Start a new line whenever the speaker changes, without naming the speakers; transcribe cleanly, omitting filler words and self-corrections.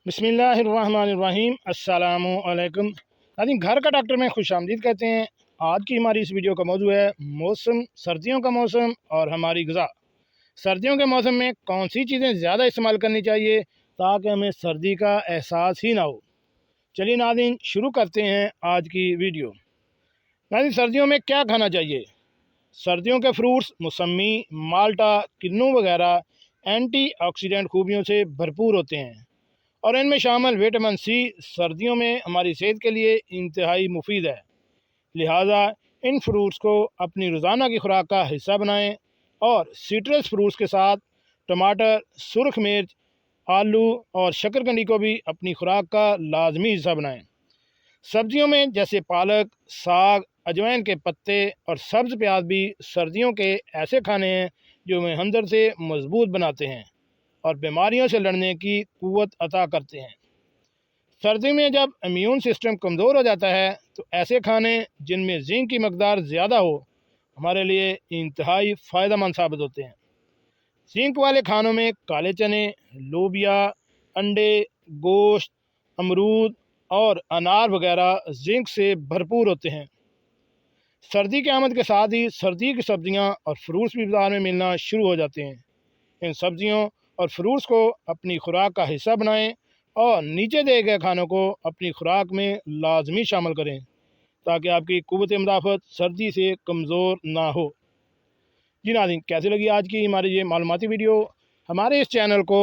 بسم اللہ الرحمن الرحیم۔ السلام علیکم ناظرین، گھر کا ڈاکٹر میں خوش آمدید کہتے ہیں۔ آج کی ہماری اس ویڈیو کا موضوع ہے موسم، سردیوں کا موسم اور ہماری غذا۔ سردیوں کے موسم میں کون سی چیزیں زیادہ استعمال کرنی چاہیے تاکہ ہمیں سردی کا احساس ہی نہ ہو۔ چلیے ناظرین شروع کرتے ہیں آج کی ویڈیو۔ ناظرین، سردیوں میں کیا کھانا چاہیے؟ سردیوں کے فروٹس موسمی، مالٹا، کنو وغیرہ اینٹی آکسیڈنٹ خوبیوں سے بھرپور ہوتے ہیں، اور ان میں شامل وٹامن سی سردیوں میں ہماری صحت کے لیے انتہائی مفید ہے۔ لہٰذا ان فروٹس کو اپنی روزانہ کی خوراک کا حصہ بنائیں، اور سٹرس فروٹس کے ساتھ ٹماٹر، سرخ مرچ، آلو اور شکرکنڈی کو بھی اپنی خوراک کا لازمی حصہ بنائیں۔ سبزیوں میں جیسے پالک، ساگ، اجوائن کے پتے اور سبز پیاز بھی سردیوں کے ایسے کھانے ہیں جو ہمیں اندر سے مضبوط بناتے ہیں اور بیماریوں سے لڑنے کی قوت عطا کرتے ہیں۔ سردی میں جب امیون سسٹم کمزور ہو جاتا ہے تو ایسے کھانے جن میں زنک کی مقدار زیادہ ہو ہمارے لیے انتہائی فائدہ مند ثابت ہوتے ہیں۔ زنک والے کھانوں میں کالے چنے، لوبیا، انڈے، گوشت، امرود اور انار وغیرہ زنک سے بھرپور ہوتے ہیں۔ سردی کی آمد کے ساتھ ہی سردی کی سبزیاں اور فروٹس بھی بازار میں ملنا شروع ہو جاتے ہیں۔ ان سبزیوں اور فروٹس کو اپنی خوراک کا حصہ بنائیں اور نیچے دیے گئے کھانوں کو اپنی خوراک میں لازمی شامل کریں تاکہ آپ کی قوت مدافعت سردی سے کمزور نہ ہو۔ جی ناظرین، کیسے لگی آج کی ہماری یہ معلوماتی ویڈیو؟ ہمارے اس چینل کو